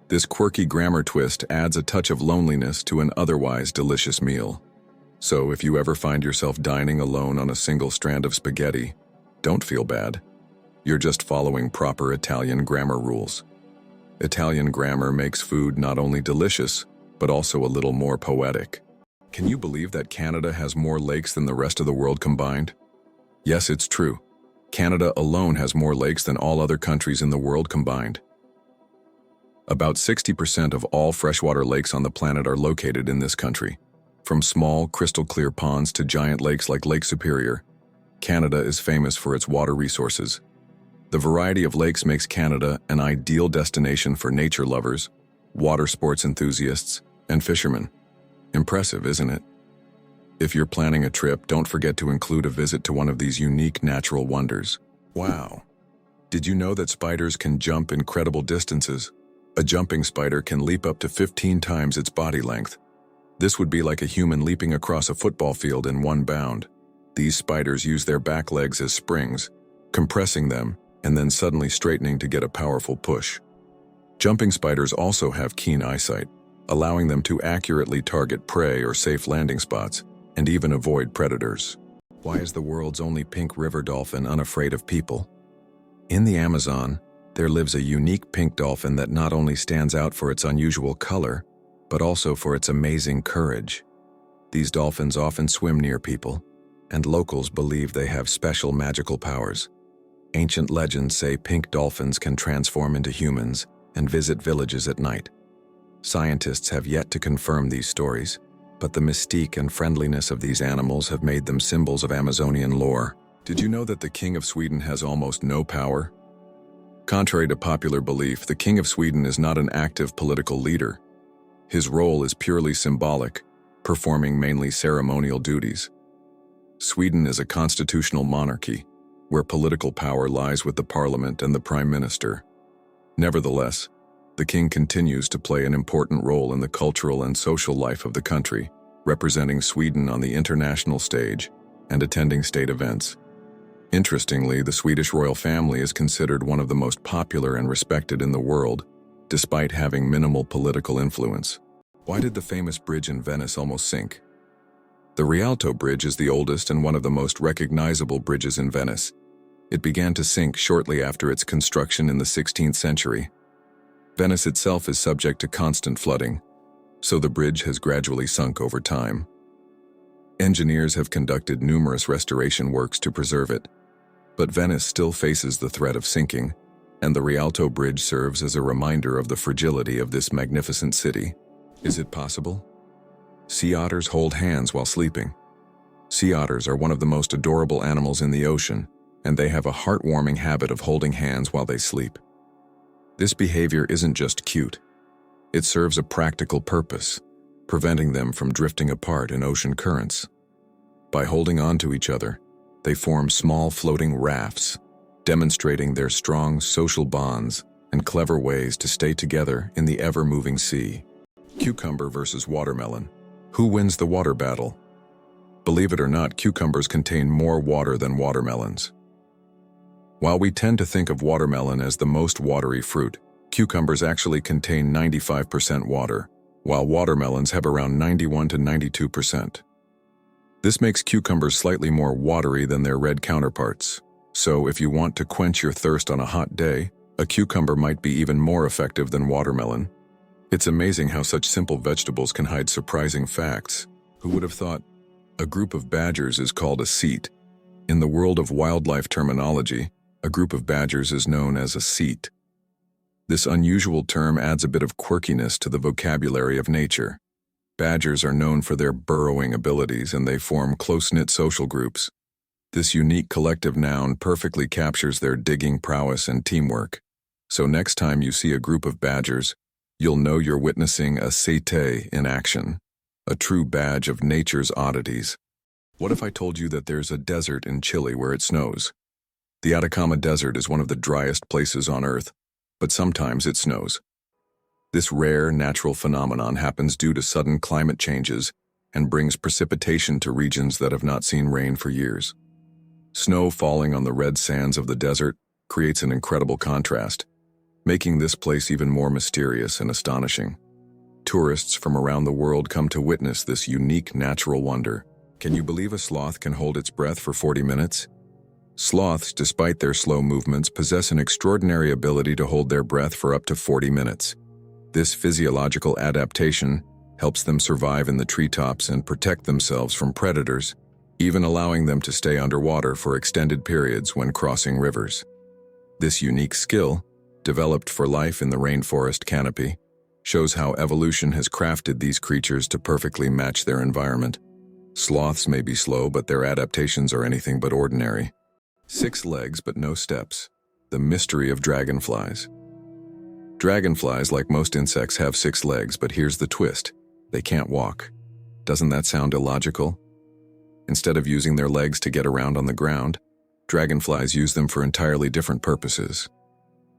This quirky grammar twist adds a touch of loneliness to an otherwise delicious meal. So if you ever find yourself dining alone on a single strand of spaghetti, don't feel bad. You're just following proper Italian grammar rules. Italian grammar makes food not only delicious, but also a little more poetic. Can you believe that Canada has more lakes than the rest of the world combined? Yes, it's true. Canada alone has more lakes than all other countries in the world combined. About 60% of all freshwater lakes on the planet are located in this country. From small, crystal-clear ponds to giant lakes like Lake Superior, Canada is famous for its water resources. The variety of lakes makes Canada an ideal destination for nature lovers, water sports enthusiasts, and fishermen. Impressive, isn't it? If you're planning a trip, don't forget to include a visit to one of these unique natural wonders. Wow! Did you know that spiders can jump incredible distances? A jumping spider can leap up to 15 times its body length. This would be like a human leaping across a football field in one bound. These spiders use their back legs as springs, compressing them and then suddenly straightening to get a powerful push. Jumping spiders also have keen eyesight, allowing them to accurately target prey or safe landing spots, and even avoid predators. Why is the world's only pink river dolphin unafraid of people? In the Amazon, there lives a unique pink dolphin that not only stands out for its unusual color, but also for its amazing courage. These dolphins often swim near people, and locals believe they have special magical powers. Ancient legends say pink dolphins can transform into humans and visit villages at night. Scientists have yet to confirm these stories, but the mystique and friendliness of these animals have made them symbols of Amazonian lore. Did you know that the King of Sweden has almost no power? Contrary to popular belief, the King of Sweden is not an active political leader. His role is purely symbolic, performing mainly ceremonial duties. Sweden is a constitutional monarchy, where political power lies with the parliament and the prime minister. Nevertheless, the king continues to play an important role in the cultural and social life of the country, representing Sweden on the international stage and attending state events. Interestingly, the Swedish royal family is considered one of the most popular and respected in the world, despite having minimal political influence. Why did the famous bridge in Venice almost sink? The Rialto Bridge is the oldest and one of the most recognizable bridges in Venice. It began to sink shortly after its construction in the 16th century. Venice itself is subject to constant flooding, so the bridge has gradually sunk over time. Engineers have conducted numerous restoration works to preserve it, but Venice still faces the threat of sinking, and the Rialto Bridge serves as a reminder of the fragility of this magnificent city. Is it possible? Sea otters hold hands while sleeping. Sea otters are one of the most adorable animals in the ocean, and they have a heartwarming habit of holding hands while they sleep. This behavior isn't just cute. It serves a practical purpose, preventing them from drifting apart in ocean currents. By holding on to each other, they form small floating rafts, demonstrating their strong social bonds and clever ways to stay together in the ever-moving sea. Cucumber versus watermelon. Who wins the water battle? Believe it or not, cucumbers contain more water than watermelons. While we tend to think of watermelon as the most watery fruit, cucumbers actually contain 95% water, while watermelons have around 91 to 92%. This makes cucumbers slightly more watery than their red counterparts. So if you want to quench your thirst on a hot day, a cucumber might be even more effective than watermelon. It's amazing how such simple vegetables can hide surprising facts. Who would have thought? A group of badgers is called a seat. In the world of wildlife terminology, a group of badgers is known as a seat. This unusual term adds a bit of quirkiness to the vocabulary of nature. Badgers are known for their burrowing abilities, and they form close-knit social groups. This unique collective noun perfectly captures their digging prowess and teamwork. So next time you see a group of badgers, you'll know you're witnessing a cité in action, a true badge of nature's oddities. What if I told you that there's a desert in Chile where it snows? The Atacama Desert is one of the driest places on Earth, but sometimes it snows. This rare natural phenomenon happens due to sudden climate changes and brings precipitation to regions that have not seen rain for years. Snow falling on the red sands of the desert creates an incredible contrast, making this place even more mysterious and astonishing. Tourists from around the world come to witness this unique natural wonder. Can you believe a sloth can hold its breath for 40 minutes? Sloths, despite their slow movements, possess an extraordinary ability to hold their breath for up to 40 minutes. This physiological adaptation helps them survive in the treetops and protect themselves from predators, even allowing them to stay underwater for extended periods when crossing rivers. This unique skill, developed for life in the rainforest canopy, shows how evolution has crafted these creatures to perfectly match their environment. Sloths may be slow, but their adaptations are anything but ordinary. 6 legs but no steps. The mystery of dragonflies. Dragonflies, like most insects, have 6 legs, but here's the twist. They can't walk. Doesn't that sound illogical? Instead of using their legs to get around on the ground, dragonflies use them for entirely different purposes.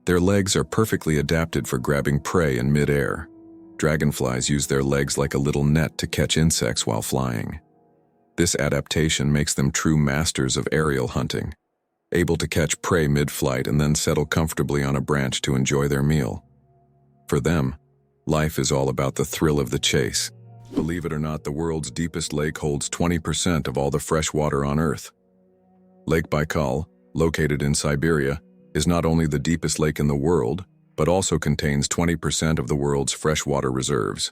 Their legs are perfectly adapted for grabbing prey in mid-air. Dragonflies use their legs like a little net to catch insects while flying. This adaptation makes them true masters of aerial hunting, able to catch prey mid-flight and then settle comfortably on a branch to enjoy their meal. For them, life is all about the thrill of the chase. Believe it or not, the world's deepest lake holds 20% of all the fresh water on Earth. Lake Baikal, located in Siberia, is not only the deepest lake in the world, but also contains 20% of the world's freshwater reserves.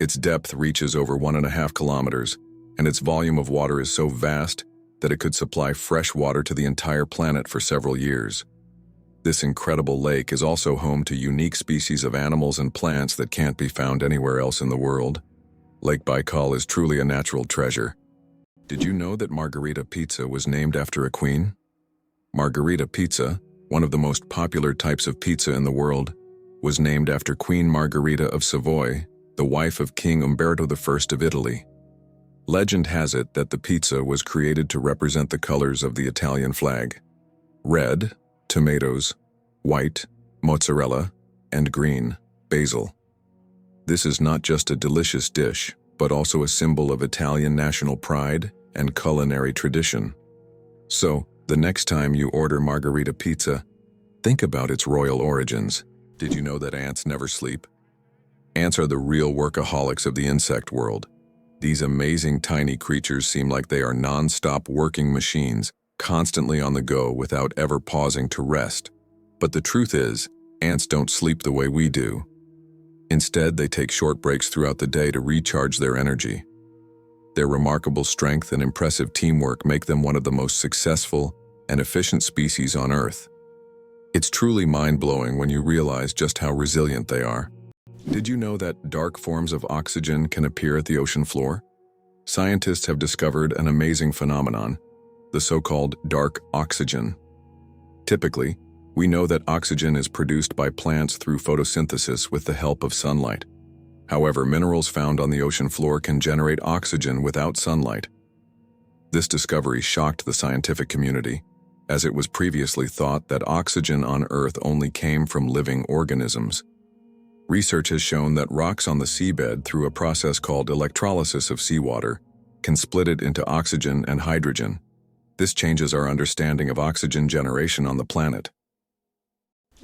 Its depth reaches over 1.5 kilometers, and its volume of water is so vast that it could supply fresh water to the entire planet for several years. This incredible lake is also home to unique species of animals and plants that can't be found anywhere else in the world. Lake Baikal is truly a natural treasure. Did you know that Margherita pizza was named after a queen? Margherita pizza, one of the most popular types of pizza in the world, was named after Queen Margherita of Savoy, the wife of King Umberto I of Italy. Legend has it that the pizza was created to represent the colors of the Italian flag: red, tomatoes; white, mozzarella; and green, basil. This is not just a delicious dish, but also a symbol of Italian national pride and culinary tradition. So, the next time you order Margherita pizza, think about its royal origins. Did you know that ants never sleep? Ants are the real workaholics of the insect world. These amazing tiny creatures seem like they are non-stop working machines, constantly on the go without ever pausing to rest. But the truth is, ants don't sleep the way we do. Instead, they take short breaks throughout the day to recharge their energy. Their remarkable strength and impressive teamwork make them one of the most successful and efficient species on Earth. It's truly mind-blowing when you realize just how resilient they are. Did you know that dark forms of oxygen can appear at the ocean floor? Scientists have discovered an amazing phenomenon, the so-called dark oxygen. Typically, we know that oxygen is produced by plants through photosynthesis with the help of sunlight. However, minerals found on the ocean floor can generate oxygen without sunlight. This discovery shocked the scientific community, as it was previously thought that oxygen on Earth only came from living organisms. Research has shown that rocks on the seabed, through a process called electrolysis of seawater, can split it into oxygen and hydrogen. This changes our understanding of oxygen generation on the planet.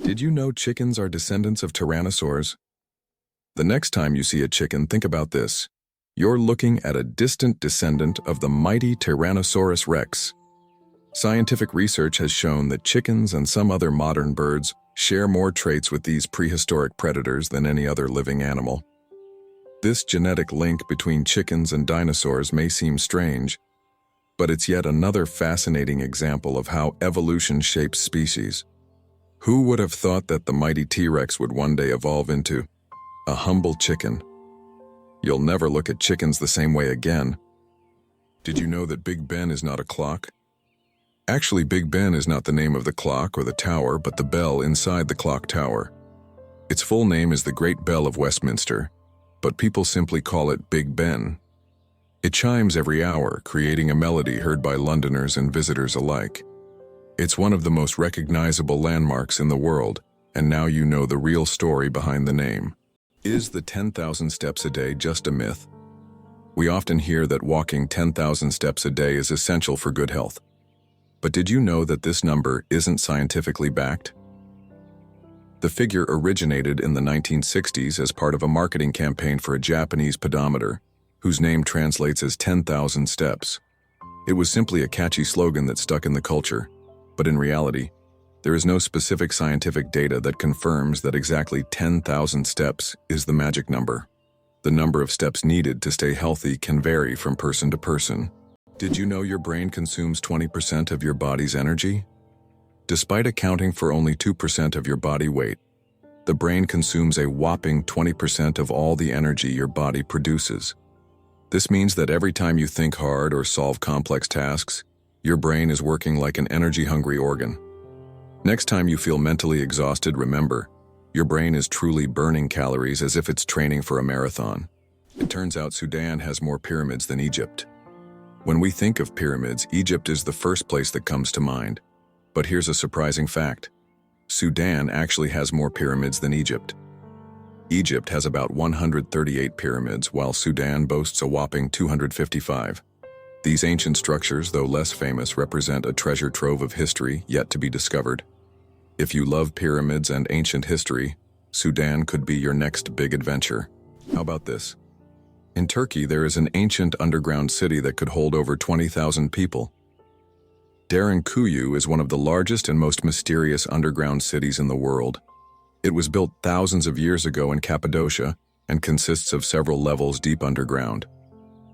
Did you know chickens are descendants of tyrannosaurs? The next time you see a chicken, think about this. You're looking at a distant descendant of the mighty Tyrannosaurus rex. Scientific research has shown that chickens and some other modern birds share more traits with these prehistoric predators than any other living animal. This genetic link between chickens and dinosaurs may seem strange, but it's yet another fascinating example of how evolution shapes species. Who would have thought that the mighty T-Rex would one day evolve into a humble chicken? You'll never look at chickens the same way again. Did you know that Big Ben is not a clock? Actually, Big Ben is not the name of the clock or the tower, but the bell inside the clock tower. Its full name is the Great Bell of Westminster, but people simply call it Big Ben. It chimes every hour, creating a melody heard by Londoners and visitors alike. It's one of the most recognizable landmarks in the world, and now you know the real story behind the name. Is the 10,000 steps a day just a myth? We often hear that walking 10,000 steps a day is essential for good health. But did you know that this number isn't scientifically backed? The figure originated in the 1960s as part of a marketing campaign for a Japanese pedometer, whose name translates as 10,000 steps. It was simply a catchy slogan that stuck in the culture, but in reality, there is no specific scientific data that confirms that exactly 10,000 steps is the magic number. The number of steps needed to stay healthy can vary from person to person. Did you know your brain consumes 20% of your body's energy? Despite accounting for only 2% of your body weight, the brain consumes a whopping 20% of all the energy your body produces. This means that every time you think hard or solve complex tasks, your brain is working like an energy-hungry organ. Next time you feel mentally exhausted, remember, your brain is truly burning calories as if it's training for a marathon. It turns out Sudan has more pyramids than Egypt. When we think of pyramids, Egypt is the first place that comes to mind. But here's a surprising fact. Sudan actually has more pyramids than Egypt. Egypt has about 138 pyramids, while Sudan boasts a whopping 255. These ancient structures, though less famous, represent a treasure trove of history yet to be discovered. If you love pyramids and ancient history, Sudan could be your next big adventure. How about this? In Turkey, there is an ancient underground city that could hold over 20,000 people. Derinkuyu is one of the largest and most mysterious underground cities in the world. It was built thousands of years ago in Cappadocia and consists of several levels deep underground.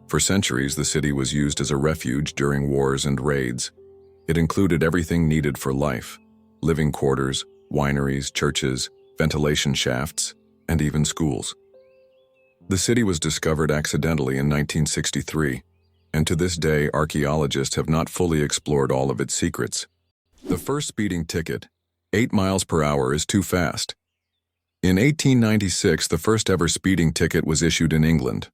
For centuries, the city was used as a refuge during wars and raids. It included everything needed for life: living quarters, wineries, churches, ventilation shafts, and even schools. The city was discovered accidentally in 1963, and to this day, archaeologists have not fully explored all of its secrets. The first speeding ticket, 8 miles per hour, is too fast. In 1896, the first ever speeding ticket was issued in England.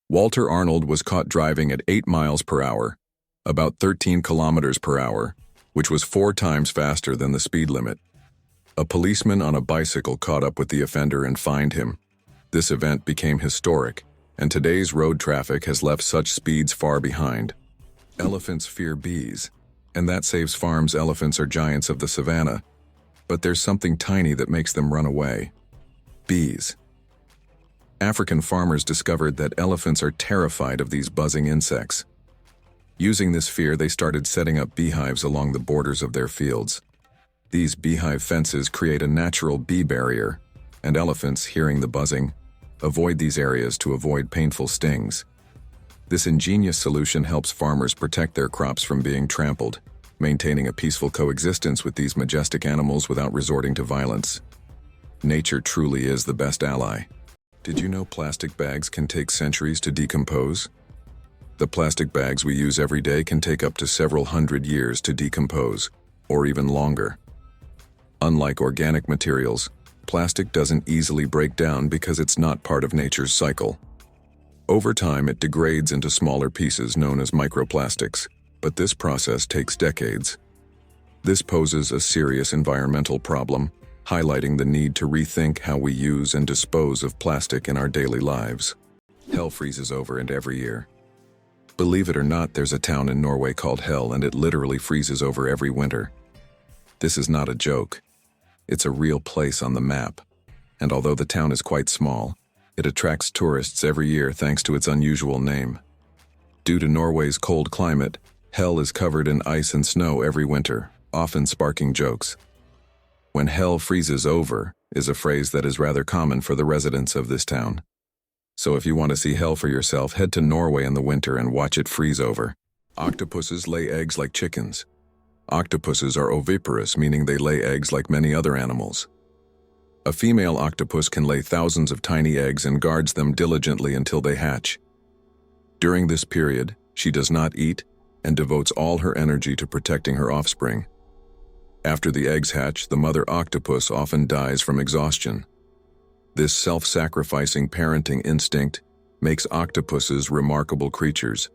Walter Arnold was caught driving at 8 miles per hour, about 13 kilometers per hour, which was 4 times faster than the speed limit. A policeman on a bicycle caught up with the offender and fined him. This event became historic, and today's road traffic has left such speeds far behind. Elephants fear bees, and that saves farms. Elephants are giants of the savannah, but there's something tiny that makes them run away: bees. African farmers discovered that elephants are terrified of these buzzing insects. Using this fear, they started setting up beehives along the borders of their fields. These beehive fences create a natural bee barrier, and elephants, hearing the buzzing, avoid these areas to avoid painful stings. This ingenious solution helps farmers protect their crops from being trampled, maintaining a peaceful coexistence with these majestic animals without resorting to violence. Nature truly is the best ally. Did you know plastic bags can take centuries to decompose? The plastic bags we use every day can take up to several hundred years to decompose, or even longer. Unlike organic materials, plastic doesn't easily break down because it's not part of nature's cycle. Over time, it degrades into smaller pieces known as microplastics, but this process takes decades. This poses a serious environmental problem, highlighting the need to rethink how we use and dispose of plastic in our daily lives. Hell freezes over and every year. Believe it or not, there's a town in Norway called Hell, and it literally freezes over every winter. This is not a joke. It's a real place on the map, and although the town is quite small, it attracts tourists every year thanks to its unusual name. Due to Norway's cold climate, Hell is covered in ice and snow every winter, often sparking jokes. "When hell freezes over" is a phrase that is rather common for the residents of this town. So if you want to see hell for yourself, head to Norway in the winter and watch it freeze over. Octopuses lay eggs like chickens. Octopuses are oviparous, meaning they lay eggs like many other animals. A female octopus can lay thousands of tiny eggs and guards them diligently until they hatch. During this period, she does not eat and devotes all her energy to protecting her offspring. After the eggs hatch, the mother octopus often dies from exhaustion. This self-sacrificing parenting instinct makes octopuses remarkable creatures,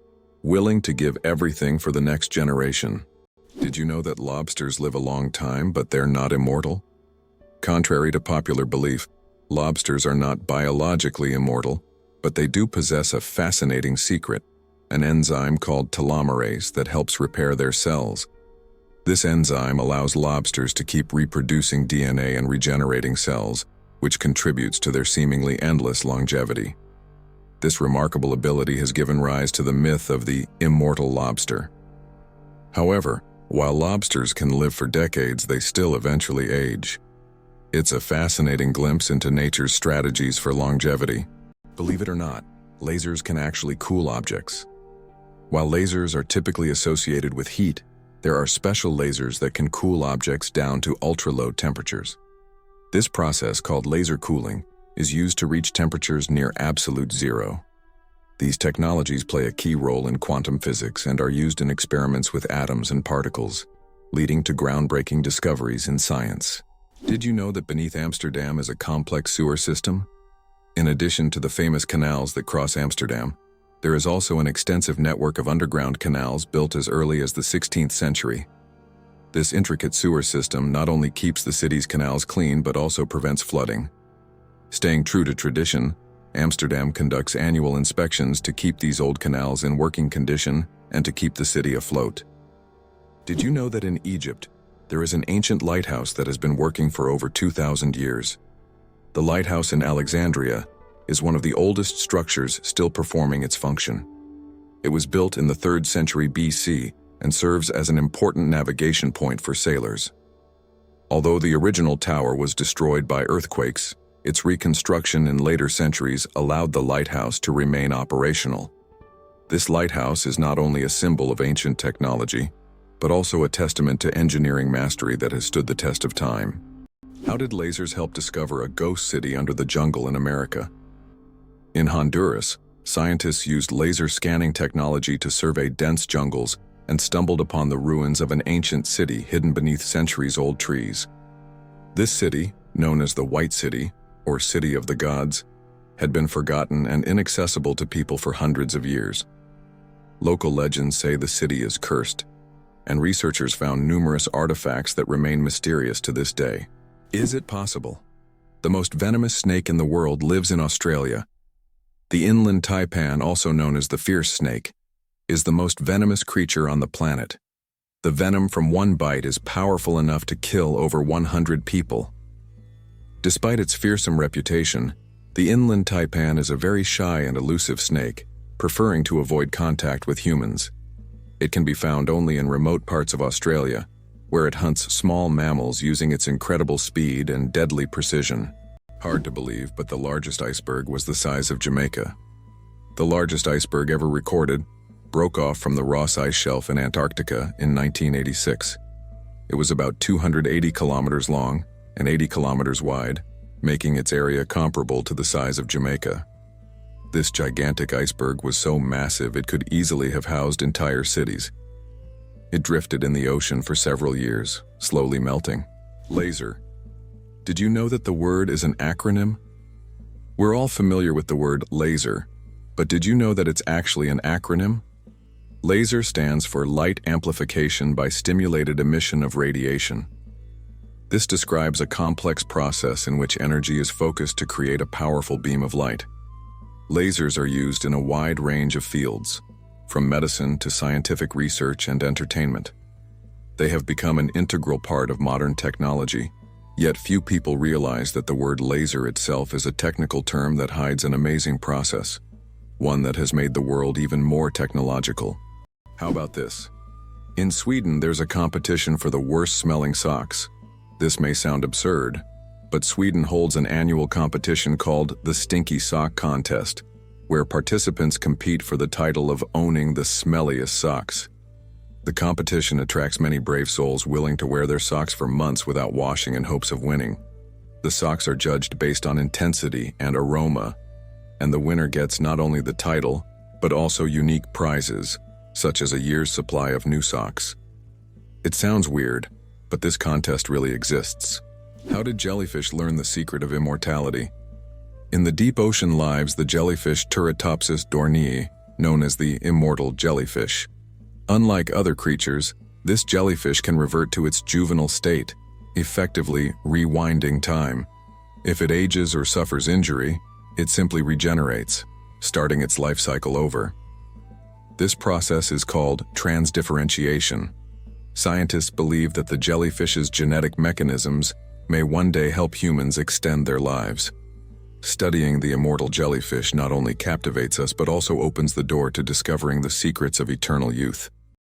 willing to give everything for the next generation. Did you know that lobsters live a long time, but they're not immortal? Contrary to popular belief, lobsters are not biologically immortal, but they do possess a fascinating secret, an enzyme called telomerase that helps repair their cells. This enzyme allows lobsters to keep reproducing DNA and regenerating cells, which contributes to their seemingly endless longevity. This remarkable ability has given rise to the myth of the immortal lobster. However, while lobsters can live for decades, they still eventually age. It's a fascinating glimpse into nature's strategies for longevity. Believe it or not, lasers can actually cool objects. While lasers are typically associated with heat, there are special lasers that can cool objects down to ultra-low temperatures. This process, called laser cooling, is used to reach temperatures near absolute zero. These technologies play a key role in quantum physics and are used in experiments with atoms and particles, leading to groundbreaking discoveries in science. Did you know that beneath Amsterdam is a complex sewer system? In addition to the famous canals that cross Amsterdam, there is also an extensive network of underground canals built as early as the 16th century. This intricate sewer system not only keeps the city's canals clean but also prevents flooding. Staying true to tradition, Amsterdam conducts annual inspections to keep these old canals in working condition and to keep the city afloat. Did you know that in Egypt, there is an ancient lighthouse that has been working for over 2,000 years? The lighthouse in Alexandria is one of the oldest structures still performing its function. It was built in the 3rd century BC and serves as an important navigation point for sailors. Although the original tower was destroyed by earthquakes, its reconstruction in later centuries allowed the lighthouse to remain operational. This lighthouse is not only a symbol of ancient technology, but also a testament to engineering mastery that has stood the test of time. How did lasers help discover a ghost city under the jungle in America? In Honduras, scientists used laser scanning technology to survey dense jungles and stumbled upon the ruins of an ancient city hidden beneath centuries-old trees. This city, known as the White City, or City of the Gods, had been forgotten and inaccessible to people for hundreds of years. Local legends say the city is cursed, and researchers found numerous artifacts that remain mysterious to this day. Is it possible? The most venomous snake in the world lives in Australia. The inland taipan, also known as the fierce snake, is the most venomous creature on the planet. The venom from one bite is powerful enough to kill over 100 people. Despite its fearsome reputation, the inland taipan is a very shy and elusive snake, preferring to avoid contact with humans. It can be found only in remote parts of Australia, where it hunts small mammals using its incredible speed and deadly precision. Hard to believe, but the largest iceberg was the size of Jamaica. The largest iceberg ever recorded broke off from the Ross Ice Shelf in Antarctica in 1986. It was about 280 kilometers long and 80 kilometers wide, making its area comparable to the size of Jamaica. This gigantic iceberg was so massive it could easily have housed entire cities. It drifted in the ocean for several years, slowly melting. Laser. Did you know that the word is an acronym? We're all familiar with the word laser, but did you know that it's actually an acronym? Laser stands for light amplification by stimulated emission of radiation. This describes a complex process in which energy is focused to create a powerful beam of light. Lasers are used in a wide range of fields, from medicine to scientific research and entertainment. They have become an integral part of modern technology, yet few people realize that the word laser itself is a technical term that hides an amazing process, one that has made the world even more technological. How about this? In Sweden, there's a competition for the worst-smelling socks. This may sound absurd, but Sweden holds an annual competition called the Stinky Sock Contest, where participants compete for the title of owning the smelliest socks. The competition attracts many brave souls willing to wear their socks for months without washing in hopes of winning. The socks are judged based on intensity and aroma, and the winner gets not only the title, but also unique prizes, such as a year's supply of new socks. It sounds weird, but this contest really exists. How did jellyfish learn the secret of immortality? In the deep ocean lives the jellyfish Turritopsis dohrnii, known as the immortal jellyfish. Unlike other creatures, this jellyfish can revert to its juvenile state, effectively rewinding time. If it ages or suffers injury, it simply regenerates, starting its life cycle over. This process is called transdifferentiation. Scientists believe that the jellyfish's genetic mechanisms may one day help humans extend their lives. Studying the immortal jellyfish not only captivates us but also opens the door to discovering the secrets of eternal youth.